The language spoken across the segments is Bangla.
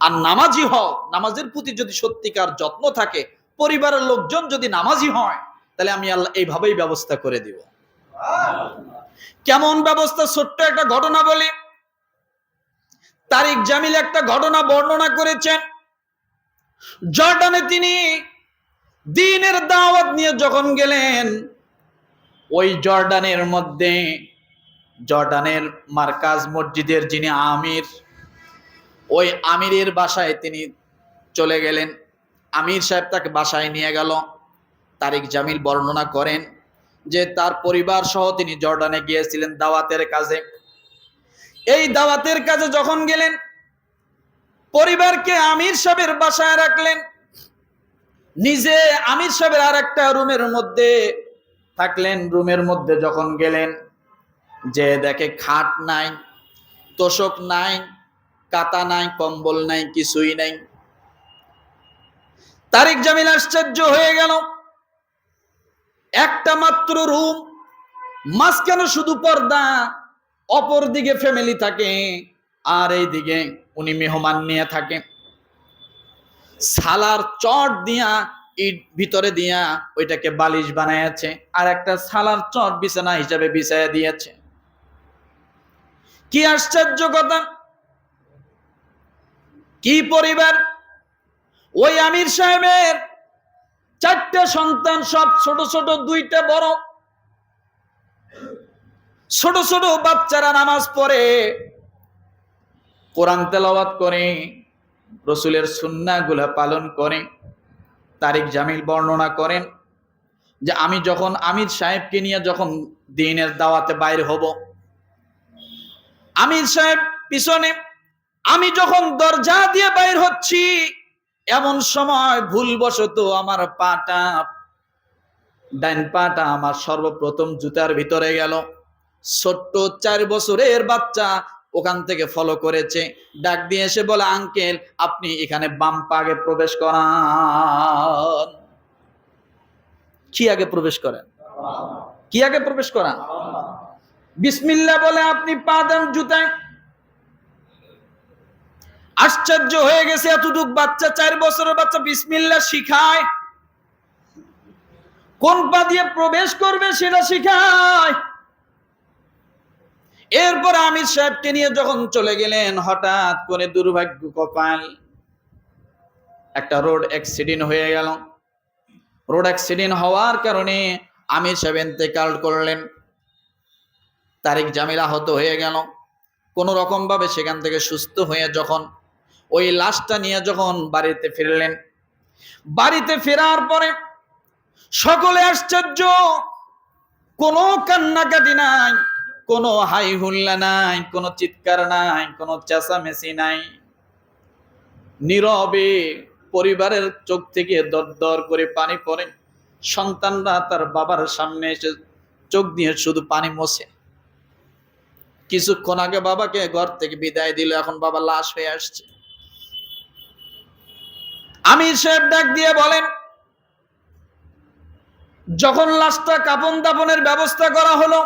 আর নামাজি হও, নামাজের প্রতি যদি সত্যিকার যত্ন থাকে, পরিবারের লোকজন যদি নামাজি হয়, তাহলে আমি আল্লাহ এইভাবেই ব্যবস্থা করে দিব। কেমন ব্যবস্থা? ছোট্ট একটা ঘটনা বলি। তারিক জামিল একটা ঘটনা বর্ণনা করেছেন। জর্ডানে তিনি দ্বীনের দাওয়াত নিয়ে যখন গেলেন, ওই জর্ডানের মধ্যে, জর্ডানের মার্কাজ মসজিদের যিনি আমির, ওই আমিরের বাসায় তিনি চলে গেলেন। আমির সাহেব তাকে বাসায় নিয়ে গেল। তারিক জামিল বর্ণনা করেন যে তার পরিবার সহ তিনি জর্ডানে গিয়েছিলেন দাওয়াতের কাজে। এই দাওয়াতের কাজে যখন গেলেন, পরিবারকে আমির সাহেবের বাসায় রাখলেন, নিজে আমির সাহেবের আর একটা রুমের মধ্যে থাকলেন। রুমের মধ্যে যখন গেলেন, যে দেখে খাট নাই, তোশক নাই, কাতা নাই, কম্বল নাই, কিছুই নাই। তারিক জামিল আশ্চর্য হয়ে গেল। একটা মাত্র রুম, মাঝখানে শুধু পর্দা, অপর দিকে ফ্যামিলি থাকে, আর এই দিকে উনি মেহমান নিয়ে থাকে। সালার চট দিয়া, ইট ভিতরে দিয়া ওইটাকে বালিশ বানাইছে, আর একটা সালার চট বিছানা হিসাবে বিছাইয়া দিয়েছে। কি আশ্চর্য কথা! কি পরিবার! ওই আমির সাহেবের 4টা সন্তান, সব ছোট ছোট, 2টা বড়। ছোট ছোট বাচ্চারা নামাজ পড়ে, কোরআন তেলাওয়াত করে, রসুলের সুন্নাহগুলা পালন করে। তারিক জামিল বর্ণনা করেন যে আমি যখন আমির সাহেবকে নিয়ে যখন দ্বীনের দাওয়াতে বাইরে হব, আমির সাহেব পিছনে, আমি যখন দরজা দিয়ে বাইর হচ্ছি, এমন সময় ভুলবশত আমার পাটা, ডাইন পাটা আমার সর্বপ্রথম জুতার ভিতরে গেল। ছোট্ট 4 বছরের বাচ্চা ওখান থেকে ফলো করেছে, ডাক দিয়ে এসে বলে, আঙ্কেল আপনি এখানে বাম পা আগে প্রবেশ করান। কি আগে প্রবেশ করেন? কি আগে প্রবেশ করান? বিসমিল্লাহ বলে আপনি পা দেন জুতায়। আশ্চর্য হয়ে গেছে, এতটুক বাচ্চা, 4 বছরের বাচ্চা বিসমিল্লাহ শিখায়, কোন পা দিয়ে প্রবেশ করবে সেটা শিখায়। এরপর আমির সাহেবকে নিয়ে যখন চলে গেলেন, হঠাৎ করে দুর্ভাগ্য কপাল, একটা রোড অ্যাক্সিডেন্ট হয়ে গেল। রোড অ্যাক্সিডেন্ট হওয়ার কারণে আমির সাহেব ইন্তেকাল করলেন। তারিক জামিল আহত হয়ে গেল। কোন রকম ভাবে সেখান থেকে সুস্থ হয়ে যখন ওই লাশটা নিয়ে যখন বাড়িতে ফিরলেন, বাড়িতে ফেরার পরে সকলে আশ্চর্য, কোনো কান্নাকাটি নাই, কোনো হাই হুল্লা নাই, কোনো চিৎকার নাই, কোনো চেঁচামেচি নাই। নীরবে পরিবারের চোখ থেকে দরদর করে পানি পড়ে। সন্তানরা তার বাবার সামনে এসে চোখ দিয়ে শুধু পানি মোছে। কিছুক্ষণ আগে বাবাকে ঘর থেকে বিদায় দিল, এখন বাবা লাশ হয়ে আসছে। আমির সাহেব ডাক দিয়ে বলেন, যখন লাশটা কাফন দাফনের ব্যবস্থা করা হলো,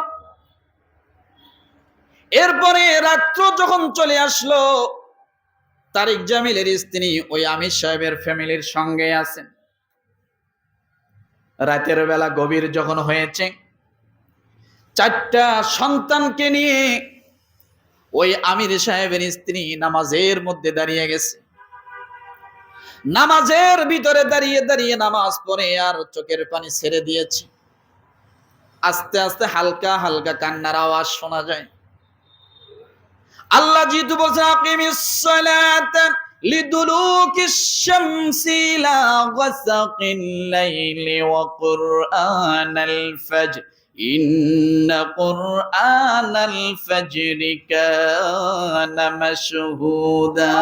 এরপরে রাত্র যখন চলে আসলো, তারিক জামিলের স্ত্রী ওই আমির সাহেবের ফ্যামিলির সঙ্গে আছেন। রাতের বেলা গভীর যখন হয়েছে, 4টা সন্তানকে নিয়ে ওই আমির সাহেবের স্ত্রী নামাজের মধ্যে দাঁড়িয়ে গেছে। নামাজের ভিতরে দাঁড়িয়ে দাঁড়িয়ে নামাজ পড়ে আর চোখের পানি ছেড়ে দিয়েছে। আস্তে আস্তে হালকা হালকা কান্নার আওয়াজ শোনা যায়। আল্লাহ যেহেতু বলছেন, আকিমিস সালাতা লিদুলুকিশ শামসি ইলা গাসাকিল লাইলি ওয়া কুরআনাল ফাজর ইন্না কুরআনাল ফাজরি কানা মাশহুদা।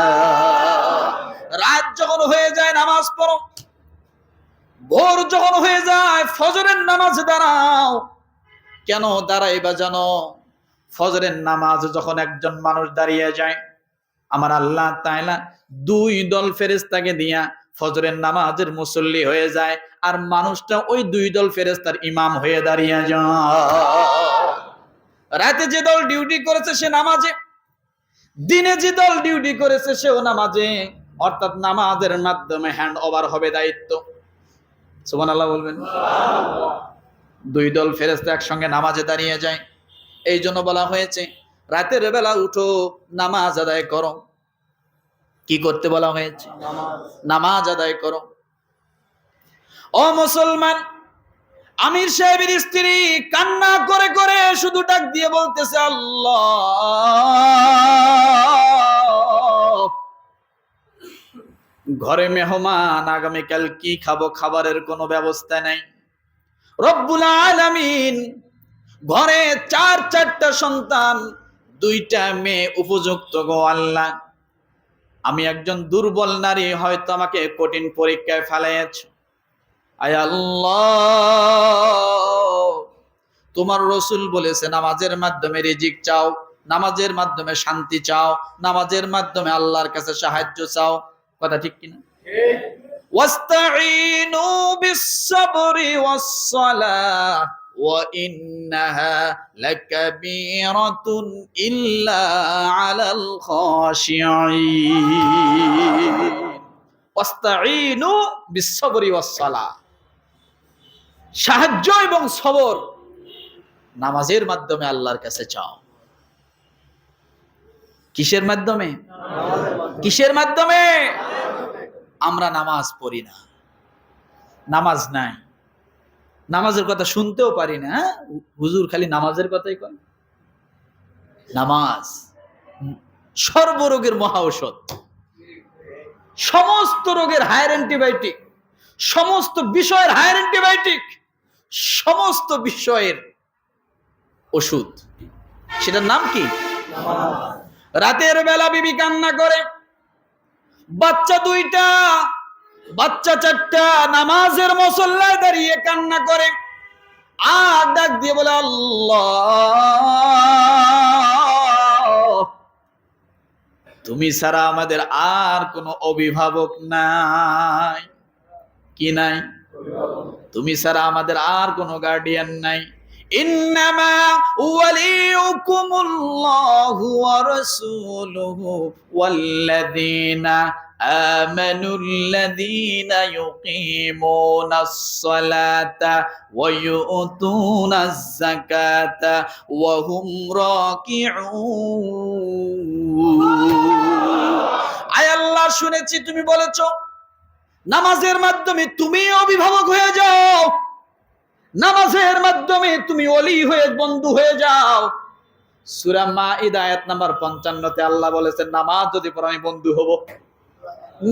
রাত যখন হয়ে যায় নামাজ পড়ো, ভোর যখন হয়ে যায় ফজরের নামাজে দাঁড়াও। কেন দাঁড়াইবা জানো? ফজরের নামাজ যখন একজন মানুষ দাঁড়িয়ে যায়, আমার আল্লাহ তাআলা 2 দল ফেরেশতাকে দিয়া ফজরের নামাজের মুসল্লি হয়ে যায়, আর মানুষটা ওই 2 দল ফেরেশতার ইমাম হয়ে দাঁড়িয়ে যায়। রাতে যে দল ডিউটি করেছে সে নামাজে, দিনে যে দল ডিউটি করেছে সেও নামাজে। অর্থাৎ নামাজের মাধ্যমে হ্যান্ড ওভার হবে দায়িত্ব। সুবহানাল্লাহ বলবেন। দুই দল ফেরেশতা একসঙ্গে নামাজে দাঁড়িয়ে যায়। এই জন্য বলা হয়েছে রাতের বেলা উঠো, নামাজ আদায় করো। কি করতে বলা হয়েছে? নামাজ আদায় করো। ও মুসলমান, আমির সাহেবের স্ত্রী কান্না করে করে শুধু ডাক দিয়ে বলতেছে, আল্লাহ, ঘরে মেহমান, আগামীকাল কি খাবো, খাবারের কোনো ব্যবস্থা নাই। রব্বুল আলামিন ঘরে চারটা সন্তান, 2টা মেয়ে উপযুক্ত গো আল্লাহ। আমি একজন দুর্বল নারী, হয়তো আমাকে কঠিন পরীক্ষায় ফেলাইয়াছ। আয় আল্লাহ, তোমার রাসূল বলেছে নামাজের মাধ্যমে রিজিক চাও, নামাজের মাধ্যমে শান্তি চাও, নামাজের মাধ্যমে আল্লাহর কাছে সাহায্য চাও। কথা ঠিক কিনা? ঠিক। ওয়াস্তাঈনু বিস-সাবরি ওয়াস-সালাহ ওয়া ইন্নাহা লাকাবীরাতুন ইল্লা আলাল খাশিঈন। ওয়াস্তাঈনু বিস-সাবরি ওয়াস-সালাহ, সাহায্য এবং সবর নামাজের মাধ্যমে আল্লাহর কাছে চাও। কিসের মাধ্যমে? কিসের মাধ্যমে? আমরা নামাজ পড়ি না, নামাজ নাই, নামাজের কথা শুনতেও পারি না। হুজুর খালি নামাজের কথাই কয়। নামাজ সর্বরোগের মহা ঔষধ, সমস্ত রোগের হায়ার অ্যান্টিবায়োটিক, সমস্ত বিষয়ের হায়ার অ্যান্টিবায়োটিক, সমস্ত বিষয়ের ওষুধ। সেটার নাম কি? রাতের বেলা বিবি কান্না করে, বাচ্চা 2টা, বাচ্চা 4টা নামাজের মুসল্লায় দাঁড়িয়ে কান্না করে, আর ডাক দিয়ে বলে, আল্লাহ, তুমি ছাড়া আমাদের আর কোনো অভিভাবক নাই। কি নাই? তুমি ছাড়া আমাদের আর কোনো গার্ডিয়ান নাই। ইন্নামা ওয়ালিয়ুকুমুল্লাহু ওয়া রাসূলুহু ওয়াল্লাযীনা আমানুল্লাযীনা ইউকিমুনাস সালাতা ওয়া ইউতুনাজ যাকাতা ওয়া হুম রাকিউন। আয় আল্লাহ, শুনেছি তুমি বলেছো নামাজের মাধ্যমে তুমি অভিভাবক হয়ে যাও, নামাজের মাধ্যমে তুমি ওলি হয়ে বন্ধু হয়ে যাও। সূরা মাইদা আয়াত নাম্বার 55-তে আল্লাহ বলেছেন, নামাজ যদি পড়ো আমি বন্ধু হব,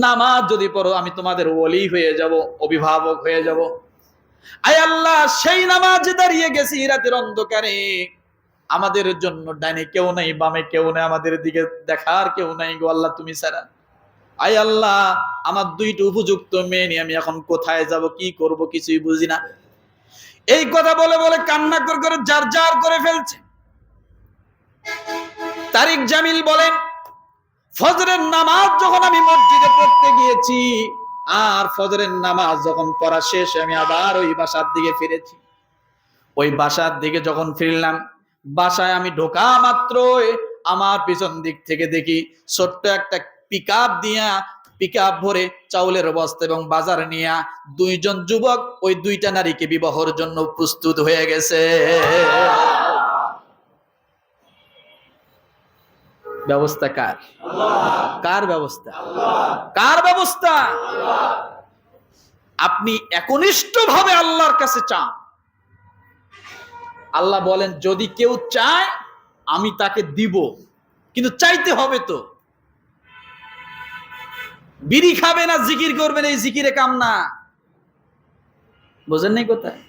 নামাজ যদি পড়ো আমি তোমাদের ওলি হয়ে যাব, অভিভাবক হয়ে যাব। আয় আল্লাহ, সেই নামাজে দাঁড়িয়ে গেছি রাতের অন্ধকারে, আমাদের জন্য ডাইনে কেউ নাই, বামে কেউ নাই, আমাদের দিকে দেখার কেউ নাই গো আল্লাহ তুমি ছাড়া। আয় আল্লাহ, আমার 2টা উপযুক্ত মেয়ে নিয়ে আমি এখন কোথায় যাব, কি করব, কিছুই বুঝি না। এই কথা বলে বলে কান্না করে করে জার জার করে ফেলছে। তারিক জামিল বলেন, ফজরের নামাজ যখন আমি মসজিদে পড়তে গিয়েছি, আর ফজরের নামাজ যখন পড়া শেষ আমি আবার ওই বাসার দিকে ফিরেছি। ওই বাসার দিকে যখন ফিরলাম, বাসায় আমি ঢোকা মাত্রই আমার পিছন দিক থেকে দেখি ছোট্ট একটা পিকআপ দিয়া, পিকআপ ভরে চাউলের বস্তা এবং বাজার নিয়ে 2জন যুবক ওই 2টা নারীকে বিবাহের জন্য প্রস্তুত হয়ে গেছে। ব্যবস্থা কার? কার ব্যবস্থা? কার ব্যবস্থা? আপনি একনিষ্ঠভাবে আল্লাহর কাছে চান। আল্লাহ বলেন, যদি কেউ চায় আমি তাকে দিব, কিন্তু চাইতে হবে তো। বিড়ি খাবে না জিকির করবেন, এই জিকিরে কাম না। বোঝেন নাই কোথায়?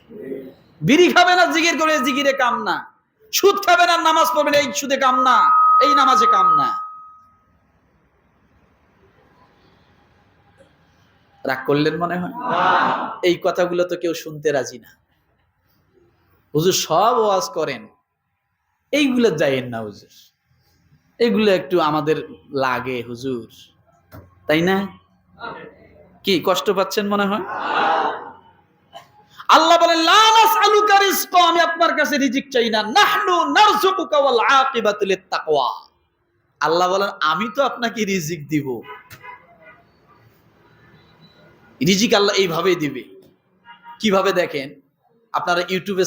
বিড়ি খাবে না জিকির করে, জিকিরে কাম না। সুদ খাবে না নামাজ পড়বেন, এই সুদে কাম না, এই নামাজে কাম না। রাগ করলেন মনে হয়? এই কথাগুলো তো কেউ শুনতে রাজি না। হুজুর সব ওয়াজ করেন, এইগুলো যাইয়েন না হুজুর, এগুলো একটু আমাদের লাগে হুজুর, তাই না? কি কষ্ট পাচ্ছেন মনে হয়? আল্লাহ বলেন, লা নাসআলুকা রিজকা, আমি আপনার কাছে রিজিক চাই না, নাহনু নারযুকুকা ওয়াল আকিবাতু লিত-তাকওয়া। আল্লাহ বলেন, আমি তো আপনাকে রিজিক দিব, রিজিক আল্লাহ এইভাবেই দিবে। কিভাবে দেখেন, আপনারা ইউটিউবে